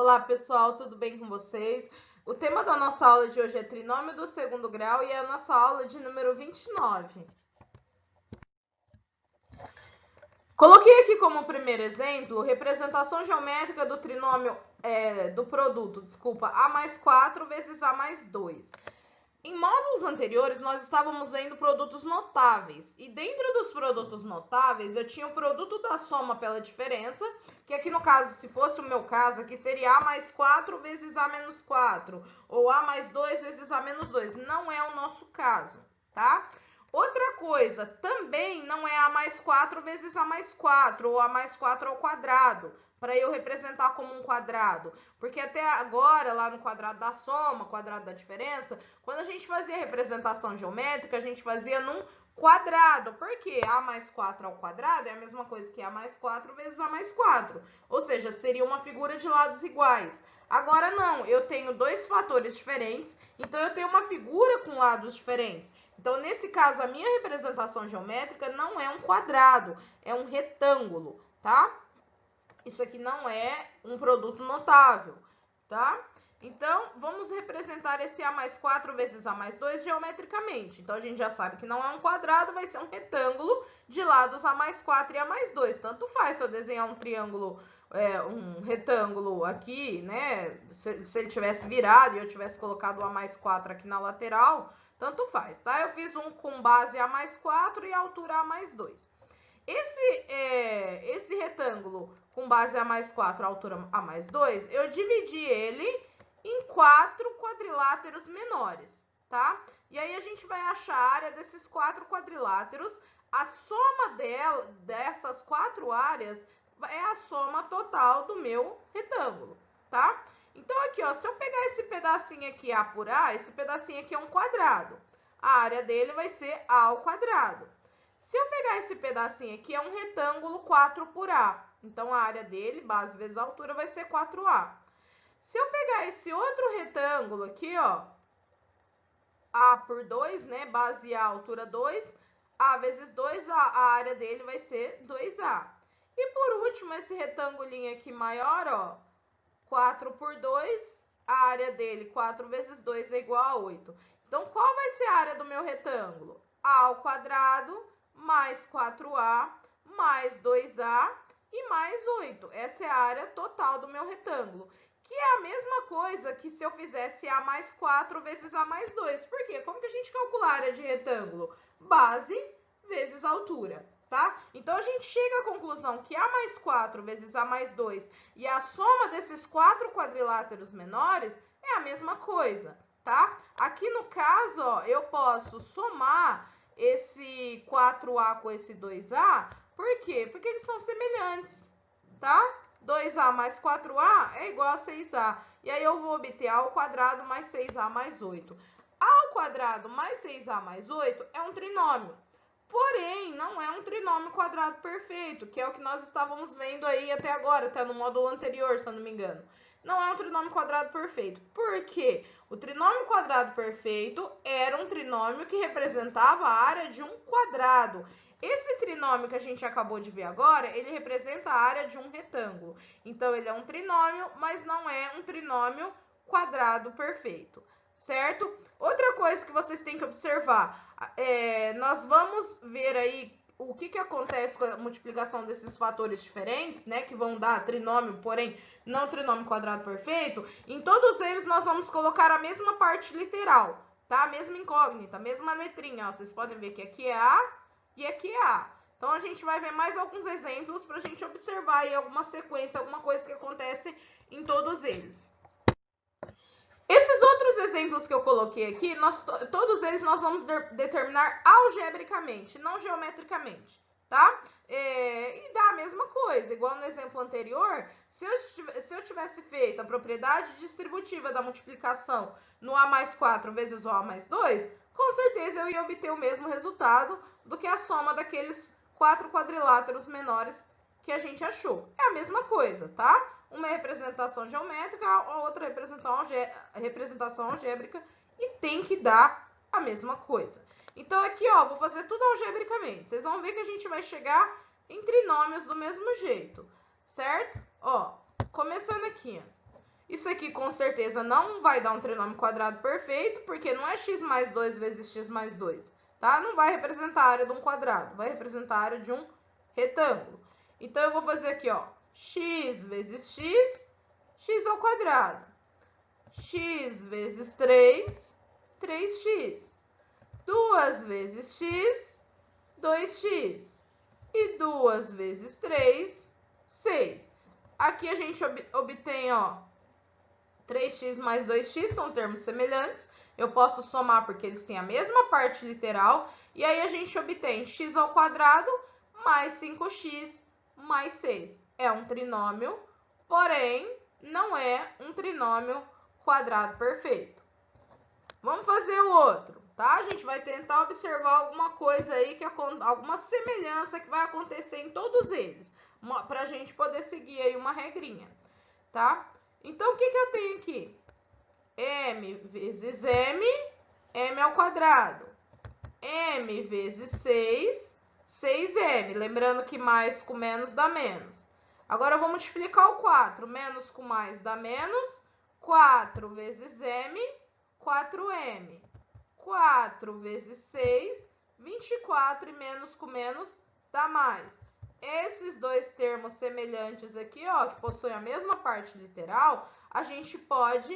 Olá, pessoal, tudo bem com vocês? O tema da nossa aula de hoje é trinômio do segundo grau e é a nossa aula de número 29. Coloquei aqui como primeiro exemplo representação geométrica do trinômio do produto, A mais 4 vezes A mais 2. Em módulos anteriores, nós estávamos vendo produtos notáveis. E dentro dos produtos notáveis, eu tinha o produto da soma pela diferença, que aqui no caso, se fosse o meu caso, aqui seria A mais 4 vezes A menos 4, ou A mais 2 vezes A menos 2. Não é o nosso caso, tá? Outra coisa, também não é A mais 4 vezes A mais 4, ou A mais 4 ao quadrado, para eu representar como um quadrado. Porque até agora, lá no quadrado da soma, quadrado da diferença, quando a gente fazia representação geométrica, a gente fazia num quadrado. Por quê? A mais 4 ao quadrado é a mesma coisa que A mais 4 vezes A mais 4. Ou seja, seria uma figura de lados iguais. Agora não, eu tenho dois fatores diferentes, então eu tenho uma figura com lados diferentes. Então, nesse caso, a minha representação geométrica não é um quadrado, é um retângulo, tá? Isso aqui não é um produto notável, tá? Então, vamos representar esse A mais 4 vezes A mais 2 geometricamente. Então, a gente já sabe que não é um quadrado, vai ser um retângulo de lados A mais 4 e A mais 2. Tanto faz se eu desenhar um triângulo, um retângulo aqui, né? Se ele tivesse virado e eu tivesse colocado o A mais 4 aqui na lateral, tanto faz, tá? Eu fiz um com base A mais 4 e altura A mais 2. Esse retângulo com base A mais 4, altura A mais 2, eu dividi ele em 4 quadriláteros menores, tá? E aí a gente vai achar a área desses 4 quadriláteros. A soma dessas 4 áreas é a soma total do meu retângulo, tá? Então aqui, ó, se eu pegar esse pedacinho aqui A por A, esse pedacinho aqui é um quadrado. A área dele vai ser A ao quadrado. Se eu pegar esse pedacinho aqui, é um retângulo 4 por A. Então, a área dele, base vezes a altura, vai ser 4A. Se eu pegar esse outro retângulo aqui, ó, A por 2, né? Base A, altura 2. A vezes 2, a área dele vai ser 2A. E por último, esse retângulinho aqui maior, ó, 4 por 2, a área dele, 4 vezes 2 é igual a 8. Então, qual vai ser a área do meu retângulo? A ao quadrado mais 4A mais 2A e mais 8. Essa é a área total do meu retângulo, que é a mesma coisa que se eu fizesse A mais 4 vezes A mais 2. Por quê? Como que a gente calcula a área de retângulo? Base vezes altura, tá? Então, a gente chega à conclusão que A mais 4 vezes A mais 2 e a soma desses 4 quadriláteros menores é a mesma coisa, tá? Aqui no caso, ó, eu posso somar esse 4A com esse 2A, por quê? Porque eles são semelhantes, tá? 2A mais 4A é igual a 6A. E aí eu vou obter A ao quadrado mais 6A mais 8. A ao quadrado mais 6A mais 8 é um trinômio. Porém, não é um trinômio quadrado perfeito, que é o que nós estávamos vendo aí até agora, até no módulo anterior, se eu não me engano. Não é um trinômio quadrado perfeito. Por quê? O trinômio quadrado perfeito era um trinômio que representava a área de um quadrado. Esse trinômio que a gente acabou de ver agora, ele representa a área de um retângulo. Então, ele é um trinômio, mas não é um trinômio quadrado perfeito, certo? Outra coisa que vocês têm que observar, nós vamos ver aí o que acontece com a multiplicação desses fatores diferentes, né, que vão dar trinômio, porém não trinômio quadrado perfeito. Em todos eles nós vamos colocar a mesma parte literal, tá? A mesma incógnita, a mesma letrinha, ó. Vocês podem ver que aqui é A e aqui é A. Então, a gente vai ver mais alguns exemplos para a gente observar aí alguma sequência, alguma coisa que acontece em todos eles. Esses outros exemplos que eu coloquei aqui, todos eles nós vamos determinar algebricamente, não geometricamente, tá? E dá a mesma coisa, igual no exemplo anterior, se eu tivesse feito a propriedade distributiva da multiplicação no A mais 4 vezes o A mais 2, com certeza eu ia obter o mesmo resultado do que a soma daqueles 4 quadriláteros menores que a gente achou. É a mesma coisa, tá? Uma é representação geométrica, a outra é representação algébrica, e tem que dar a mesma coisa. Então, aqui, ó, vou fazer tudo algebricamente. Vocês vão ver que a gente vai chegar em trinômios do mesmo jeito, certo? Ó, começando aqui, ó. Isso aqui com certeza não vai dar um trinômio quadrado perfeito, porque não é x mais 2 vezes x mais 2, tá? Não vai representar a área de um quadrado, vai representar a área de um retângulo. Então, eu vou fazer aqui, ó, x vezes x, x ao quadrado. X vezes 3, 3x. 2 vezes x, 2x. E 2 vezes 3, 6. Aqui a gente obtém, ó, 3x mais 2x, são termos semelhantes. Eu posso somar porque eles têm a mesma parte literal. E aí a gente obtém x ao quadrado mais 5x mais 6. É um trinômio, porém, não é um trinômio quadrado perfeito. Vamos fazer o outro, tá? A gente vai tentar observar alguma coisa aí, alguma semelhança que vai acontecer em todos eles, para a gente poder seguir aí uma regrinha, tá? Então, o que eu tenho aqui? M vezes m, m ao quadrado. M vezes 6, 6m. Lembrando que mais com menos dá menos. Agora, eu vou multiplicar o 4. Menos com mais dá menos. 4 vezes m, 4m. 4 vezes 6, 24. E menos com menos dá mais. Esses dois termos semelhantes aqui, ó, que possuem a mesma parte literal, a gente pode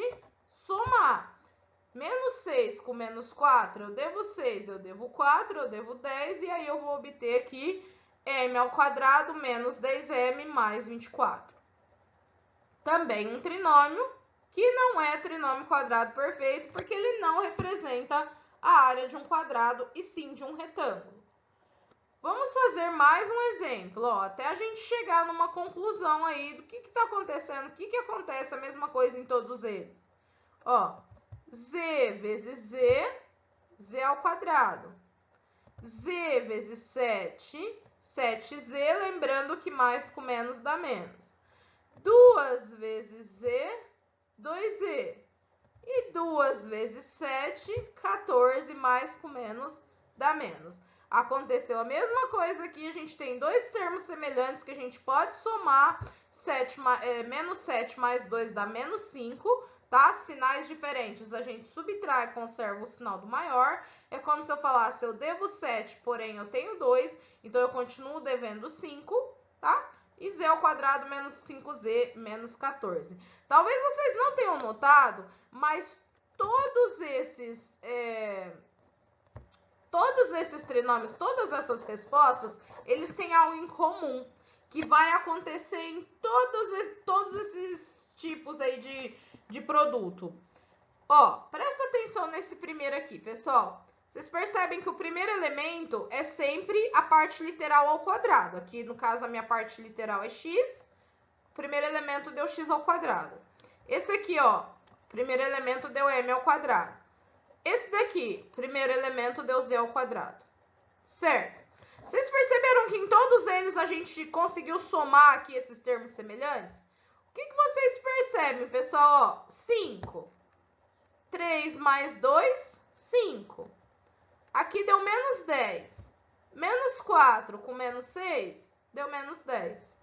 somar. Menos 6 com menos 4, eu devo 6, eu devo 4, eu devo 10, e aí eu vou obter aqui m ao quadrado menos 10m mais 24. Também um trinômio, que não é trinômio quadrado perfeito, porque ele não representa a área de um quadrado, e sim de um retângulo. Vamos fazer mais um exemplo, ó, até a gente chegar numa conclusão aí do que está acontecendo, o que acontece a mesma coisa em todos eles. Ó, z vezes z, z ao quadrado. Z vezes 7, 7z, lembrando que mais com menos dá menos. 2 vezes z, 2z. E 2 vezes 7, 14, mais com menos dá menos. Aconteceu a mesma coisa aqui, a gente tem dois termos semelhantes que a gente pode somar. Menos 7 mais 2 dá menos 5, tá? Sinais diferentes, a gente subtrai e conserva o sinal do maior. É como se eu falasse, eu devo 7, porém eu tenho 2, então eu continuo devendo 5, tá? E z ao quadrado menos 5z menos 14. Talvez vocês não tenham notado, mas todos esses trinômios, todas essas respostas, eles têm algo em comum, que vai acontecer em todos esses tipos aí de produto. Ó, presta atenção nesse primeiro aqui, pessoal. Vocês percebem que o primeiro elemento é sempre a parte literal ao quadrado. Aqui, no caso, a minha parte literal é x. O primeiro elemento deu x ao quadrado. Esse aqui, ó, primeiro elemento deu m ao quadrado. Esse daqui, primeiro elemento deu z ao quadrado. Certo? Vocês perceberam que em todos eles a gente conseguiu somar aqui esses termos semelhantes? O que vocês percebem, pessoal? Ó, 5. 3 mais 2, 5. Aqui deu menos 10. Menos 4 com menos 6, deu menos 10.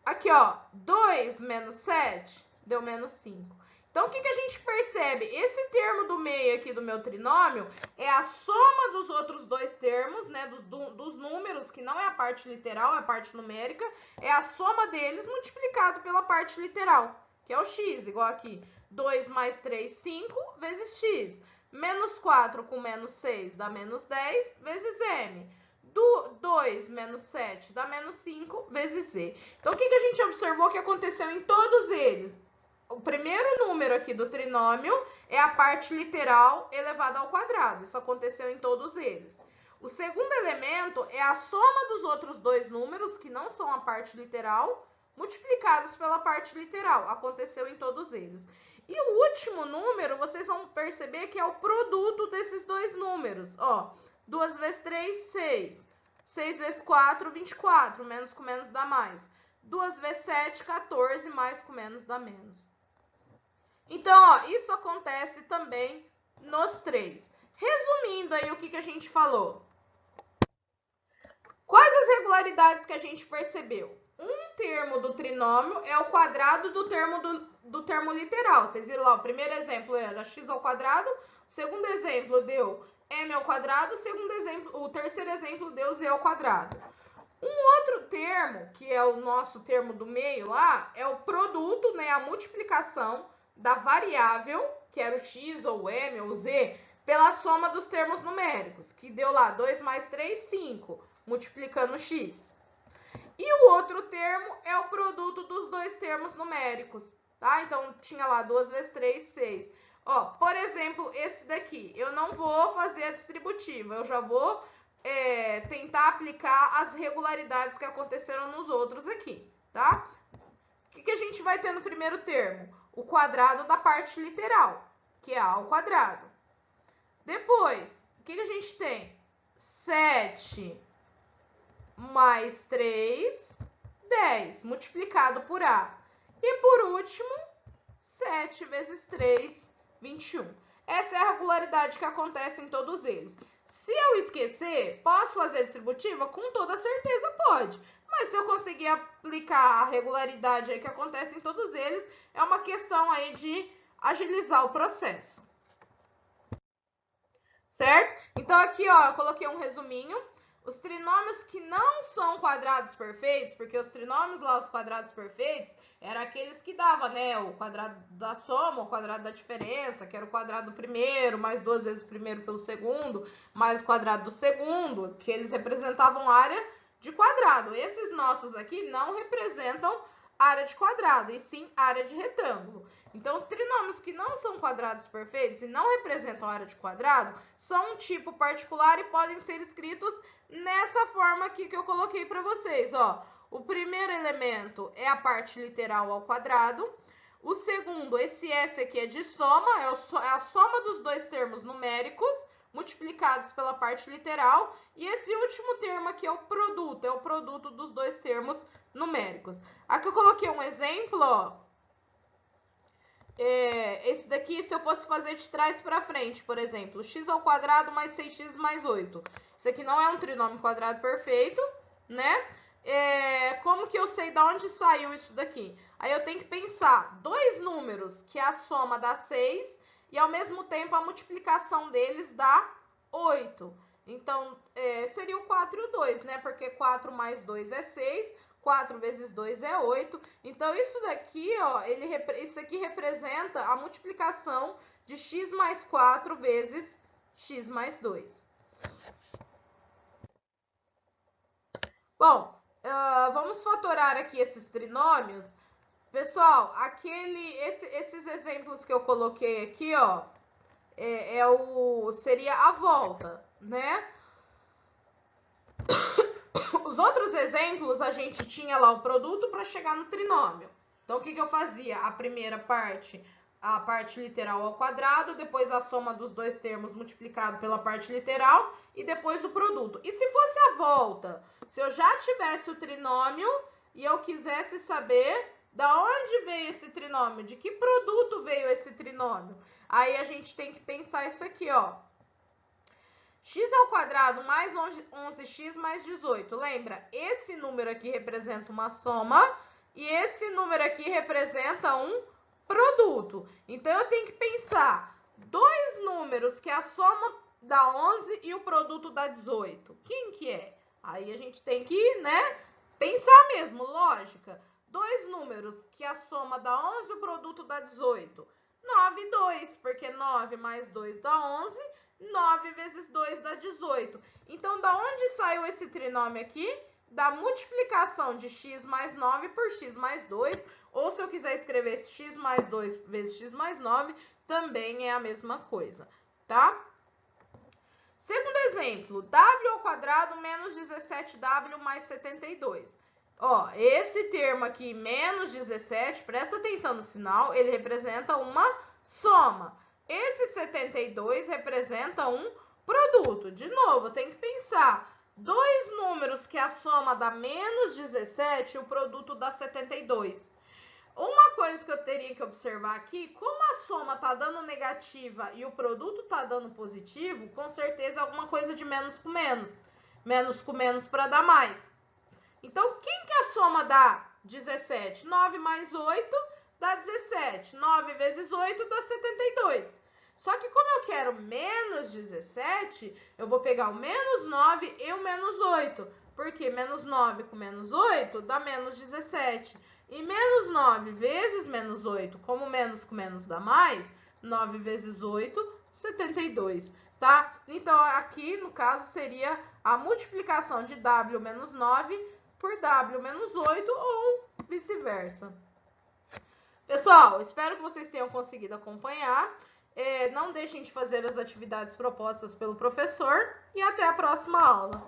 Aqui, ó, 2 menos 7, deu menos 5. Então, o que a gente percebe? Esse termo do meio aqui do meu trinômio é a soma dos outros dois termos, né? Dos números, que não é a parte literal, é a parte numérica. É a soma deles multiplicado pela parte literal, que é o x, igual aqui. 2 mais 3, 5, vezes x. Menos 4 com menos 6 dá menos 10, vezes m. 2 menos 7 dá menos 5, vezes z. Então, o que a gente observou que aconteceu em todos eles? O primeiro número aqui do trinômio é a parte literal elevada ao quadrado. Isso aconteceu em todos eles. O segundo elemento é a soma dos outros dois números, que não são a parte literal, multiplicados pela parte literal. Aconteceu em todos eles. E o último número, vocês vão perceber que é o produto desses dois números. Ó, 2 vezes 3, 6. 6 vezes 4, 24. Menos com menos dá mais. 2 vezes 7, 14. Mais com menos dá menos. Então, ó, isso acontece também nos três. Resumindo aí o que a gente falou. Quais as regularidades que a gente percebeu? um termo do trinômio é o quadrado do termo literal. Vocês viram lá, o primeiro exemplo era x ao quadrado, o segundo exemplo deu m ao quadrado, o terceiro exemplo deu z ao quadrado. Um outro termo, que é o nosso termo do meio lá, é o produto, né, a multiplicação da variável, que era o x ou o m ou o z, pela soma dos termos numéricos, que deu lá 2 mais 3, 5, multiplicando x. E o outro termo é o produto dos dois termos numéricos, tá? Então, tinha lá 2 vezes 3, 6. Ó, por exemplo, esse daqui, eu não vou fazer a distributiva, eu já vou tentar aplicar as regularidades que aconteceram nos outros aqui, tá? O que a gente vai ter no primeiro termo? O quadrado da parte literal, que é a ao quadrado. Depois, o que a gente tem? 7 mais 3, 10, multiplicado por a. E por último, 7 vezes 3, 21. Essa é a regularidade que acontece em todos eles. Se eu esquecer, posso fazer a distributiva? Com toda certeza pode. Mas se eu conseguir aplicar a regularidade aí que acontece em todos eles, é uma questão aí de agilizar o processo. Certo? Então aqui, ó, eu coloquei um resuminho. Os trinômios que não são quadrados perfeitos, porque os trinômios lá, os quadrados perfeitos, eram aqueles que davam, né, o quadrado da soma, o quadrado da diferença, que era o quadrado do primeiro, mais 2 vezes o primeiro pelo segundo, mais o quadrado do segundo, que eles representavam área de quadrado. Esses nossos aqui não representam área de quadrado, e sim área de retângulo. Então, os trinômios que não são quadrados perfeitos e não representam área de quadrado, são um tipo particular e podem ser escritos nessa forma aqui que eu coloquei para vocês, ó. O primeiro elemento é a parte literal ao quadrado. O segundo, esse S aqui é de soma, é a soma dos dois termos numéricos multiplicados pela parte literal. E esse último termo aqui é o produto dos dois termos numéricos. Aqui eu coloquei um exemplo, ó. Esse daqui, se eu fosse fazer de trás para frente, por exemplo, x ao quadrado mais 6x mais 8. Isso aqui não é um trinômio quadrado perfeito, né? Como que eu sei de onde saiu isso daqui? Aí eu tenho que pensar dois números que a soma dá 6 e ao mesmo tempo a multiplicação deles dá 8. Então, seria o 4 e o 2, né? Porque 4 mais 2 é 6. 4 vezes 2 é 8. Então, isso daqui, ó, isso aqui representa a multiplicação de x mais 4 vezes x mais 2. Bom, vamos fatorar aqui esses trinômios. Pessoal, esses exemplos que eu coloquei aqui, ó, seria a volta, né? Os outros exemplos, a gente tinha lá o produto para chegar no trinômio. Então, o que eu fazia? A primeira parte, a parte literal ao quadrado, depois a soma dos dois termos multiplicado pela parte literal e depois o produto. E se fosse a volta? Se eu já tivesse o trinômio e eu quisesse saber da onde veio esse trinômio, de que produto veio esse trinômio, aí a gente tem que pensar isso aqui, ó. X ao quadrado mais 11x mais 18. Lembra? Esse número aqui representa uma soma e esse número aqui representa um produto. Então, eu tenho que pensar dois números que a soma dá 11 e o produto dá 18. Quem que é? Aí a gente tem que, né, pensar mesmo, lógica. Dois números que a soma dá 11 e o produto dá 18. 9 e 2, porque 9 mais 2 dá 11. 9 vezes 2 dá 18. Então, da onde saiu esse trinômio aqui? Da multiplicação de x mais 9 por x mais 2. Ou se eu quiser escrever x mais 2 vezes x mais 9, também é a mesma coisa, tá? Segundo exemplo, w ao quadrado menos 17w mais 72. Ó, esse termo aqui, menos 17, presta atenção no sinal, ele representa uma soma. Esse 72 representa um produto. De novo, tem que pensar. Dois números que a soma dá menos 17 e o produto dá 72. Uma coisa que eu teria que observar aqui, como a soma está dando negativa e o produto está dando positivo, com certeza é alguma coisa de menos com menos. Menos com menos para dar mais. Então, quem que a soma dá 17? 9 mais 8 dá 17. 9 vezes 8 dá 72. Só que como eu quero menos 17, eu vou pegar o menos 9 e o menos 8. Porque menos 9 com menos 8 dá menos 17. E menos 9 vezes menos 8, como menos com menos dá mais, 9 vezes 8, 72, tá? Então, aqui, no caso, seria a multiplicação de W menos 9 por W menos 8 ou vice-versa. Pessoal, espero que vocês tenham conseguido acompanhar. Não deixem de fazer as atividades propostas pelo professor e até a próxima aula.